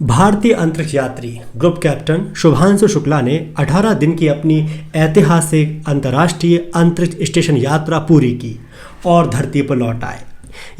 भारतीय अंतरिक्ष यात्री ग्रुप कैप्टन शुभांशु शुक्ला ने 18 दिन की अपनी ऐतिहासिक अंतर्राष्ट्रीय अंतरिक्ष स्टेशन यात्रा पूरी की और धरती पर लौट आए।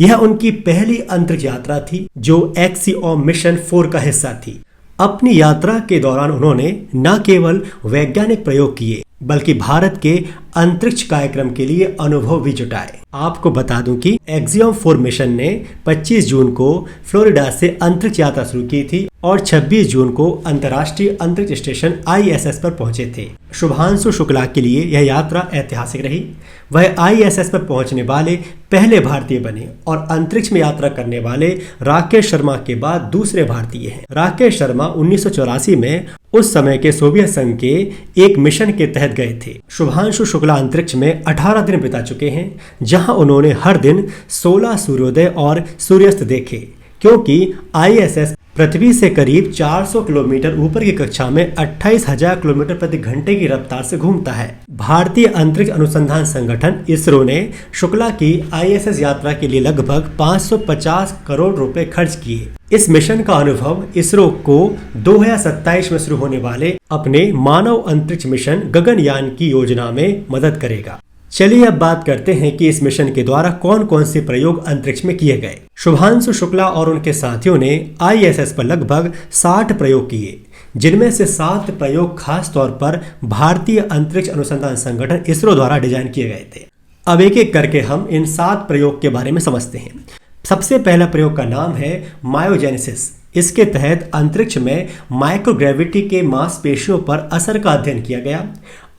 यह उनकी पहली अंतरिक्ष यात्रा थी जो एक्सियोम मिशन 4 का हिस्सा थी। अपनी यात्रा के दौरान उन्होंने न केवल वैज्ञानिक प्रयोग किए बल्कि भारत के अंतरिक्ष कार्यक्रम के लिए अनुभव भी जुटाए। आपको बता दूं कि एक्सियोम 4 मिशन ने 25 जून को फ्लोरिडा से अंतरिक्ष यात्रा शुरू की थी और 26 जून को अंतर्राष्ट्रीय अंतरिक्ष स्टेशन ISS पर पहुंचे थे। शुभांशु शुक्ला के लिए यह यात्रा ऐतिहासिक रही। वह ISS पर पहुंचने वाले पहले भारतीय बने और अंतरिक्ष में यात्रा करने वाले राकेश शर्मा के बाद दूसरे भारतीय हैं। राकेश शर्मा 1984 में उस समय के सोवियत संघ के एक मिशन के तहत गए थे। शुभांशु शुक्ला अंतरिक्ष में 18 दिन बिता चुके हैं, जहां उन्होंने हर दिन 16 सूर्योदय और सूर्यास्त देखे। क्योंकि ISS पृथ्वी से करीब 400 किलोमीटर ऊपर की कक्षा में 28,000 किलोमीटर प्रति घंटे की रफ्तार से घूमता है। भारतीय अंतरिक्ष अनुसंधान संगठन इसरो ने शुक्ला की ISS यात्रा के लिए लगभग 550 करोड़ रुपए खर्च किए। इस मिशन का अनुभव इसरो को 2027 में शुरू होने वाले अपने मानव अंतरिक्ष मिशन गगनयान की योजना में मदद करेगा। चलिए अब बात करते हैं कि इस मिशन के द्वारा कौन कौन से प्रयोग अंतरिक्ष में किए गए। शुभांशु शुक्ला और उनके साथियों ने ISS पर लगभग 60 प्रयोग किए, जिनमें से 7 प्रयोग खास तौर पर भारतीय अंतरिक्ष अनुसंधान संगठन इसरो द्वारा डिजाइन किए गए थे। अब एक एक करके हम इन 7 प्रयोग के बारे में समझते हैं। सबसे पहला प्रयोग का नाम है मायोजेनेसिस। इसके तहत अंतरिक्ष में माइक्रोग्रेविटी के मांसपेशियों पर असर का अध्ययन किया गया।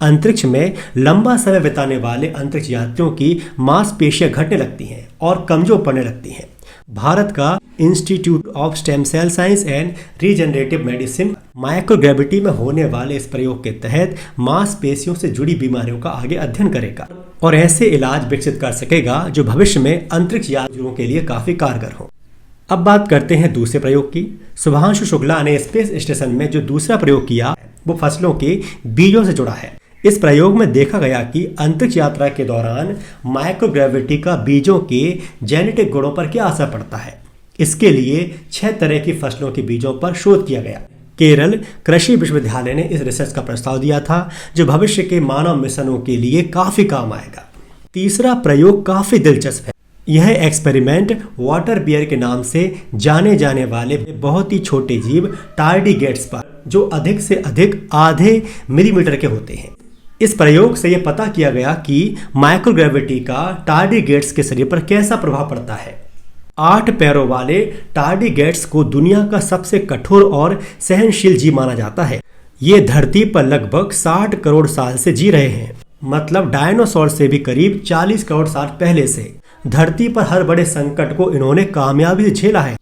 अंतरिक्ष में लंबा समय बिताने वाले अंतरिक्ष यात्रियों की मांसपेशियां घटने लगती हैं और कमजोर पड़ने लगती हैं। भारत का institute of stem cell science and regenerative medicine microgravity में होने वाले इस प्रयोग के तहत मांसपेशियों से जुड़ी बीमारियों का आगे अध्ययन करेगा और ऐसे इलाज विकसित कर सकेगा जो भविष्य में अंतरिक्ष यात्रियों के लिए काफी कारगर हो। अब बात करते हैं दूसरे प्रयोग की। शुभांशु शुक्ला ने स्पेस स्टेशन में जो दूसरा प्रयोग किया वो फसलों के बीजों से जुड़ा है। इस प्रयोग में देखा गया कि अंतरिक्ष यात्रा के दौरान माइक्रोग्रेविटी का बीजों के जेनेटिक गुणों पर क्या असर पड़ता है। इसके लिए 6 तरह की फसलों के बीजों पर शोध किया गया। केरल कृषि विश्वविद्यालय ने इस रिसर्च का प्रस्ताव दिया था जो भविष्य के मानव मिशनों के लिए काफी काम आएगा। तीसरा प्रयोग काफी दिलचस्प है। यह एक्सपेरिमेंट वाटर बियर के नाम से जाने जाने वाले बहुत ही छोटे जीव टार्डीग्रेड्स पर, जो अधिक से अधिक आधे मिलीमीटर के होते हैं। इस प्रयोग से यह पता किया गया कि माइक्रोग्रेविटी का टार्डीग्रेड्स के शरीर पर कैसा प्रभाव पड़ता है। 8 पैरों वाले टार्डीग्रेड्स को दुनिया का सबसे कठोर और सहनशील जीव माना जाता है। ये धरती पर लगभग 60 करोड़ साल से जी रहे हैं, मतलब डायनासोर से भी करीब 40 करोड़ साल पहले से। धरती पर हर बड़े संकट को इन्होंने कामयाबी से झेला है।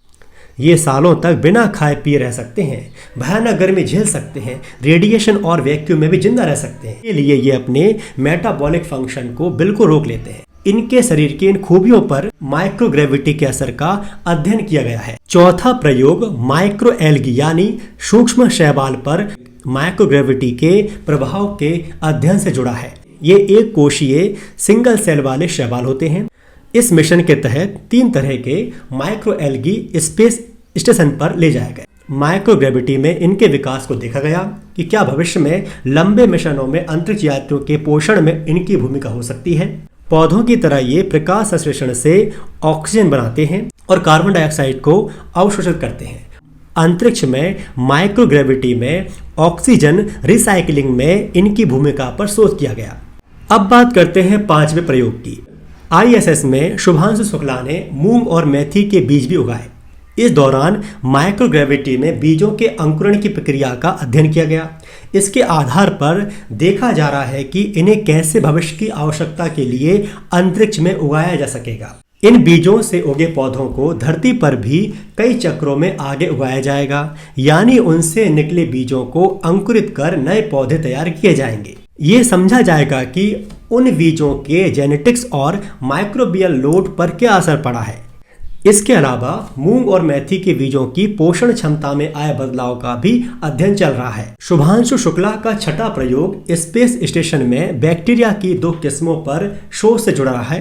ये सालों तक बिना खाए पिए रह सकते हैं, भयानक गर्मी झेल सकते हैं, रेडिएशन और वैक्यूम में भी जिंदा रह सकते हैं। इसके लिए ये अपने मेटाबॉलिक फंक्शन को बिल्कुल रोक लेते हैं। इनके शरीर की इन खूबियों पर माइक्रोग्रेविटी के असर का अध्ययन किया गया है। चौथा प्रयोग माइक्रो एल्गी यानी सूक्ष्म शैवाल पर माइक्रोग्रेविटी के प्रभाव के अध्ययन से जुड़ा है। ये एक कोशीय सिंगल सेल वाले शैवाल होते हैं। इस मिशन के तहत 3 तरह के माइक्रो एल्गी स्पेस स्टेशन पर ले जाए गए। माइक्रोग्रेविटी में इनके विकास को देखा गया कि क्या भविष्य में लंबे मिशनों में अंतरिक्ष यात्रियों के पोषण में इनकी भूमिका हो सकती है। पौधों की तरह ये प्रकाश संश्लेषण से ऑक्सीजन बनाते हैं और कार्बन डाइऑक्साइड को अवशोषित करते हैं। अंतरिक्ष में माइक्रोग्रेविटी में ऑक्सीजन रिसाइकलिंग में इनकी भूमिका पर शोध किया गया। अब बात करते हैं 5वें प्रयोग की। ISS में शुभांशु शुक्ला ने मूंग और मेथी के बीज भी उगाए। इस दौरान माइक्रोग्रेविटी में बीजों के अंकुरण की प्रक्रिया का अध्ययन किया गया। इसके आधार पर देखा जा रहा है कि इन्हें कैसे भविष्य की आवश्यकता के लिए अंतरिक्ष में उगाया जा सकेगा। इन बीजों से उगे पौधों को धरती पर भी कई चक्रों में आगे उगाया जाएगा, यानी उनसे निकले बीजों को अंकुरित कर नए पौधे तैयार किए जाएंगे। ये समझा जाएगा कि उन बीजों के जेनेटिक्स और माइक्रोबियल लोड पर क्या असर पड़ा है। इसके अलावा मूंग और मेथी के बीजों की पोषण क्षमता में आए बदलाव का भी अध्ययन चल रहा है। शुभांशु शुक्ला का 6ठा प्रयोग स्पेस स्टेशन में बैक्टीरिया की 2 किस्मों पर शोध से जुड़ा है।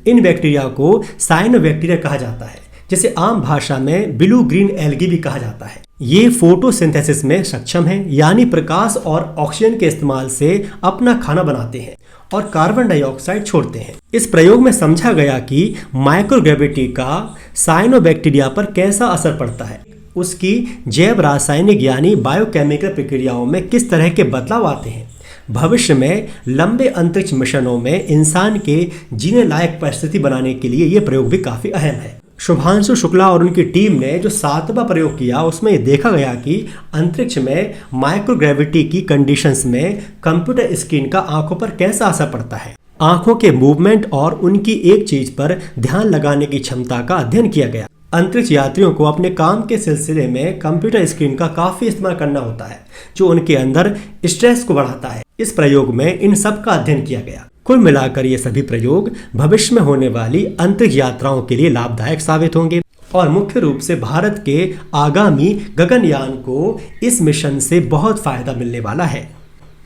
इन बैक्टीरिया को साइनोबैक्टीरिया कहा जाता है, जिसे आम भाषा में ब्लू ग्रीन एल्गी भी कहा जाता है। ये फोटोसिंथेसिस में सक्षम हैं, यानी प्रकाश और ऑक्सीजन के इस्तेमाल से अपना खाना बनाते हैं और कार्बन डाइऑक्साइड छोड़ते हैं। इस प्रयोग में समझा गया कि माइक्रोग्रेविटी का साइनोबैक्टीरिया पर कैसा असर पड़ता है, उसकी जैव रासायनिक यानी बायोकेमिकल प्रक्रियाओं में किस तरह के बदलाव आते हैं। भविष्य में लंबे अंतरिक्ष मिशनों में इंसान के जीने लायक परिस्थिति बनाने के लिए ये प्रयोग भी काफी अहम है। शुभांशु शुक्ला और उनकी टीम ने जो 7वां प्रयोग किया उसमें ये देखा गया कि अंतरिक्ष में माइक्रोग्रेविटी की कंडीशंस में कंप्यूटर स्क्रीन का आंखों पर कैसा असर पड़ता है। आंखों के मूवमेंट और उनकी एक चीज पर ध्यान लगाने की क्षमता का अध्ययन किया गया। अंतरिक्ष यात्रियों को अपने काम के सिलसिले में कंप्यूटर स्क्रीन का काफी इस्तेमाल करना होता है, जो उनके अंदर स्ट्रेस को बढ़ाता है। इस प्रयोग में इन सब का अध्ययन किया गया। कुल मिलाकर ये सभी प्रयोग भविष्य में होने वाली अंतरिक्ष यात्राओं के लिए लाभदायक साबित होंगे और मुख्य रूप से भारत के आगामी गगनयान को इस मिशन से बहुत फायदा मिलने वाला है।